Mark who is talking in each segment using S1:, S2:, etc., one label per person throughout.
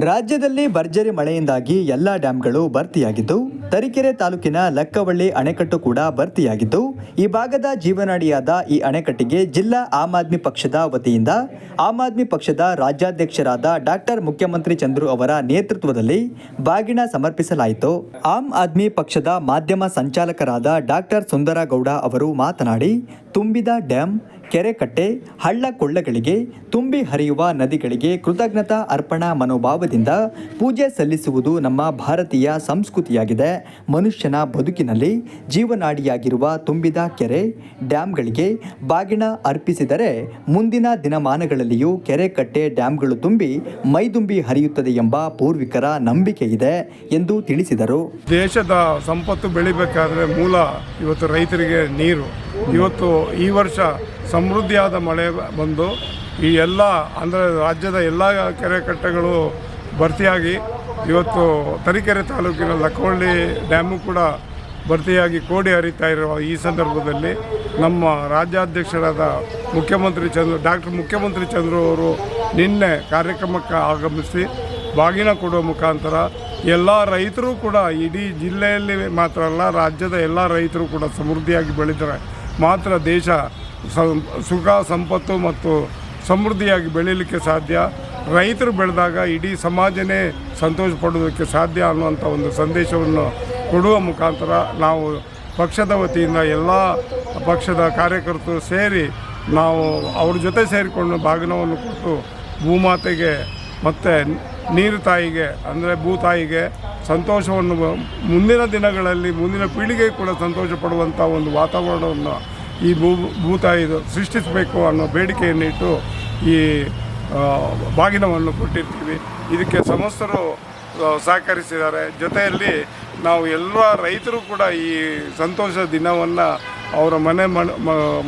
S1: ರಾಜ್ಯದಲ್ಲಿ ಭರ್ಜರಿ ಮಳೆಯಿಂದಾಗಿ ಎಲ್ಲ ಡ್ಯಾಂಗಳು ಭರ್ತಿಯಾಗಿದ್ದು, ತರೀಕೆರೆ ತಾಲೂಕಿನ ಲಕ್ಕವಳ್ಳಿ ಅಣೆಕಟ್ಟು ಕೂಡ ಭರ್ತಿಯಾಗಿದ್ದು, ಈ ಭಾಗದ ಜೀವನಾಡಿಯಾದ ಈ ಅಣೆಕಟ್ಟಿಗೆ ಜಿಲ್ಲಾ ಆಮ್ ಆದ್ಮಿ ಪಕ್ಷದ ವತಿಯಿಂದ ಆಮ್ ಆದ್ಮಿ ಪಕ್ಷದ ರಾಜ್ಯಾಧ್ಯಕ್ಷರಾದ ಡಾಕ್ಟರ್ ಮುಖ್ಯಮಂತ್ರಿ ಚಂದ್ರು ಅವರ ನೇತೃತ್ವದಲ್ಲಿ ಬಾಗಿನ ಸಮರ್ಪಿಸಲಾಯಿತು. ಆಮ್ ಆದ್ಮಿ ಪಕ್ಷದ ಮಾಧ್ಯಮ ಸಂಚಾಲಕರಾದ ಡಾಕ್ಟರ್ ಸುಂದರಗೌಡ ಅವರು ಮಾತನಾಡಿ, ತುಂಬಿದ ಡ್ಯಾಂ, ಕೆರೆಕಟ್ಟೆ, ಹಳ್ಳ ಕೊಳ್ಳಗಳಿಗೆ, ತುಂಬಿ ಹರಿಯುವ ನದಿಗಳಿಗೆ ಕೃತಜ್ಞತಾ ಅರ್ಪಣಾ ಮನೋಭಾವದಿಂದ ಪೂಜೆ ಸಲ್ಲಿಸುವುದು ನಮ್ಮ ಭಾರತೀಯ ಸಂಸ್ಕೃತಿಯಾಗಿದೆ. ಮನುಷ್ಯನ ಬದುಕಿನಲ್ಲಿ ಜೀವನಾಡಿಯಾಗಿರುವ ತುಂಬಿದ ಕೆರೆ, ಡ್ಯಾಂಗಳಿಗೆ ಬಾಗಿನ ಅರ್ಪಿಸಿದರೆ ಮುಂದಿನ ದಿನಮಾನಗಳಲ್ಲಿಯೂ ಕೆರೆಕಟ್ಟೆ, ಡ್ಯಾಂಗಳು ತುಂಬಿ ಮೈದುಂಬಿ ಹರಿಯುತ್ತದೆ ಎಂಬ ಪೂರ್ವಿಕರ ನಂಬಿಕೆ ಇದೆ ಎಂದು ತಿಳಿಸಿದರು.
S2: ದೇಶದ ಸಂಪತ್ತು ಬೆಳಿಬೇಕಾದ್ರೆ ಮೂಲ ಇವತ್ತು ರೈತರಿಗೆ ನೀರು. ಇವತ್ತು ಈ ವರ್ಷ ಸಮೃದ್ಧಿಯಾದ ಮಳೆ ಬಂದು ಈ ಎಲ್ಲ ಅಂದರೆ ರಾಜ್ಯದ ಎಲ್ಲ ಕೆರೆ ಕಟ್ಟೆಗಳು ಭರ್ತಿಯಾಗಿ ಇವತ್ತು ತರೀಕೆರೆ ತಾಲೂಕಿನ ಲಕ್ಕವಳ್ಳಿ ಡ್ಯಾಮು ಕೂಡ ಭರ್ತಿಯಾಗಿ ಕೋಡಿ ಹರಿತಾ ಇರುವ ಈ ಸಂದರ್ಭದಲ್ಲಿ ನಮ್ಮ ರಾಜ್ಯಾಧ್ಯಕ್ಷರಾದ ಡಾಕ್ಟರ್ ಮುಖ್ಯಮಂತ್ರಿ ಚಂದ್ರು ಅವರು ನಿನ್ನೆ ಕಾರ್ಯಕ್ರಮಕ್ಕೆ ಆಗಮಿಸಿ ಬಾಗಿನ ಕೊಡುವ ಮುಖಾಂತರ ಎಲ್ಲ ರೈತರು ಕೂಡ ಇಡೀ ಜಿಲ್ಲೆಯಲ್ಲಿ ಮಾತ್ರ ಅಲ್ಲ, ರಾಜ್ಯದ ಎಲ್ಲ ರೈತರು ಕೂಡ ಸಮೃದ್ಧಿಯಾಗಿ ಬೆಳೆದರೆ ಮಾತ್ರ ದೇಶ ಸುಖ, ಸಂಪತ್ತು ಮತ್ತು ಸಮೃದ್ಧಿಯಾಗಿ ಬೆಳೀಲಿಕ್ಕೆ ಸಾಧ್ಯ. ರೈತರು ಬೆಳೆದಾಗ ಇಡೀ ಸಮಾಜನೇ ಸಂತೋಷ ಪಡೋದಕ್ಕೆ ಸಾಧ್ಯ ಅನ್ನುವಂಥ ಒಂದು ಸಂದೇಶವನ್ನು ಕೊಡುವ ಮುಖಾಂತರ ನಾವು ಪಕ್ಷದ ವತಿಯಿಂದ ಎಲ್ಲ ಪಕ್ಷದ ಕಾರ್ಯಕರ್ತರು ಸೇರಿ ನಾವು ಅವ್ರ ಜೊತೆ ಸೇರಿಕೊಂಡು ಬಾಗಿನವನ್ನು ಕೊಟ್ಟು ಭೂಮಾತೆಗೆ ಮತ್ತು ನೀರು ತಾಯಿಗೆ ಅಂದರೆ ಭೂತಾಯಿಗೆ ಸಂತೋಷವನ್ನು ಮುಂದಿನ ದಿನಗಳಲ್ಲಿ ಮುಂದಿನ ಪೀಳಿಗೆ ಕೂಡ ಸಂತೋಷ ಪಡುವಂಥ ಒಂದು ವಾತಾವರಣವನ್ನು ಈ ಭೂತಾಯಿದು ಸೃಷ್ಟಿಸಬೇಕು ಅನ್ನೋ ಬೇಡಿಕೆಯನ್ನಿಟ್ಟು ಈ ಬಾಗಿನವನ್ನು ಕೊಟ್ಟಿರ್ತೀವಿ. ಇದಕ್ಕೆ ಸಮಸ್ತರು ಸಹಕರಿಸಿದ್ದಾರೆ. ಜೊತೆಯಲ್ಲಿ ನಾವು ಎಲ್ಲ ರೈತರು ಕೂಡ ಈ ಸಂತೋಷ ದಿನವನ್ನು ಅವರ ಮನೆ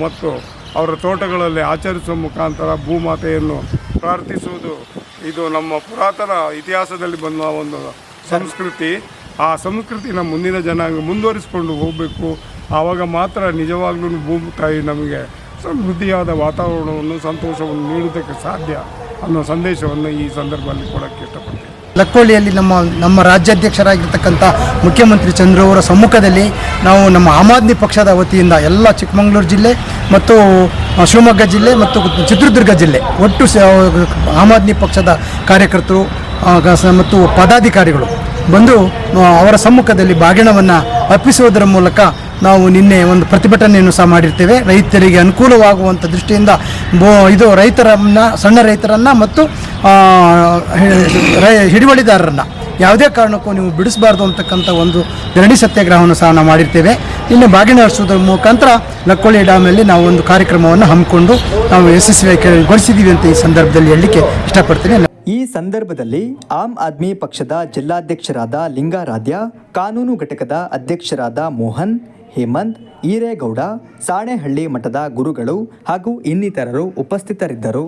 S2: ಮತ್ತು ಅವರ ತೋಟಗಳಲ್ಲಿ ಆಚರಿಸುವ ಮುಖಾಂತರ ಭೂಮಾತೆಯನ್ನು ಪ್ರಾರ್ಥಿಸುವುದು ಇದು ನಮ್ಮ ಪುರಾತನ ಇತಿಹಾಸದಲ್ಲಿ ಬಂದ ಒಂದು ಸಂಸ್ಕೃತಿ. ಆ ಸಂಸ್ಕೃತಿನ ಮುಂದಿನ ಜನಾಂಗ ಮುಂದುವರಿಸಿಕೊಂಡು ಹೋಗಬೇಕು. ಆವಾಗ ಮಾತ್ರ ನಿಜವಾಗ್ಲೂ ಭೂಮಿ ತಾಯಿ ನಮಗೆ ಸಮೃದ್ಧಿಯಾದ ವಾತಾವರಣವನ್ನು, ಸಂತೋಷವನ್ನು ನೀಡೋದಕ್ಕೆ ಸಾಧ್ಯ ಅನ್ನೋ ಸಂದೇಶವನ್ನು ಈ ಸಂದರ್ಭದಲ್ಲಿ ಕೊಡೋಕ್ಕೆ ಇಷ್ಟಪಡ್ತೀನಿ.
S3: ಲಕ್ಕವಳ್ಳಿಯಲ್ಲಿ ನಮ್ಮ ರಾಜ್ಯಾಧ್ಯಕ್ಷರಾಗಿರ್ತಕ್ಕಂಥ ಮುಖ್ಯಮಂತ್ರಿ ಚಂದ್ರು ಅವರ ಸಮ್ಮುಖದಲ್ಲಿ ನಾವು ನಮ್ಮ ಆಮ್ ಆದ್ಮಿ ಪಕ್ಷದ ವತಿಯಿಂದ ಎಲ್ಲ ಚಿಕ್ಕಮಗಳೂರು ಜಿಲ್ಲೆ ಮತ್ತು ಶಿವಮೊಗ್ಗ ಜಿಲ್ಲೆ ಮತ್ತು ಚಿತ್ರದುರ್ಗ ಜಿಲ್ಲೆ ಒಟ್ಟು ಆಮ್ ಆದ್ಮಿ ಪಕ್ಷದ ಕಾರ್ಯಕರ್ತರು ಮತ್ತು ಪದಾಧಿಕಾರಿಗಳು ಬಂದು ಅವರ ಸಮ್ಮುಖದಲ್ಲಿ ಬಾಗಿಣವನ್ನು ಅರ್ಪಿಸುವುದರ ಮೂಲಕ ನಾವು ನಿನ್ನೆ ಒಂದು ಪ್ರತಿಭಟನೆಯನ್ನು ಸಹ ಮಾಡಿರ್ತೇವೆ. ರೈತರಿಗೆ ಅನುಕೂಲವಾಗುವಂಥ ದೃಷ್ಟಿಯಿಂದ ಇದು ರೈತರನ್ನು, ಸಣ್ಣ ರೈತರನ್ನು ಮತ್ತು ಹಿಡುವಳಿದಾರರನ್ನು ಯಾವುದೇ ಕಾರಣಕ್ಕೂ ನೀವು ಬಿಡಿಸಬಾರ್ದು ಅಂತಕ್ಕಂಥ ಒಂದು ಧರಣಿ ಸತ್ಯಾಗ್ರಹವನ್ನು ಸಹ ನಾವು ಮಾಡಿರ್ತೇವೆ. ಇನ್ನು ಬಾಗಿನ ಹರಿಸುವುದರ ಮುಖಾಂತರ ಲಕ್ಕವಳ್ಳಿ ಡ್ಯಾಮಲ್ಲಿ ನಾವು ಒಂದು ಕಾರ್ಯಕ್ರಮವನ್ನು ಹಮ್ಮಿಕೊಂಡು ನಾವು ಯಶಸ್ವಿಗೊಳಿಸಿದ್ದೀವಿ ಅಂತ ಈ ಸಂದರ್ಭದಲ್ಲಿ ಹೇಳಲಿಕ್ಕೆ ಇಷ್ಟಪಡ್ತೀನಿ.
S1: ಈ ಸಂದರ್ಭದಲ್ಲಿ ಆಮ್ ಆದ್ಮಿ ಪಕ್ಷದ ಜಿಲ್ಲಾಧ್ಯಕ್ಷರಾದ ಲಿಂಗಾರಾಧ್ಯ, ಕಾನೂನು ಘಟಕದ ಅಧ್ಯಕ್ಷರಾದ ಮೋಹನ್, ಹೇಮಂತ್, ಈರೇಗೌಡ, ಸಾಣೆಹಳ್ಳಿ ಮಠದ ಗುರುಗಳು ಹಾಗೂ ಇನ್ನಿತರರು ಉಪಸ್ಥಿತರಿದ್ದರು.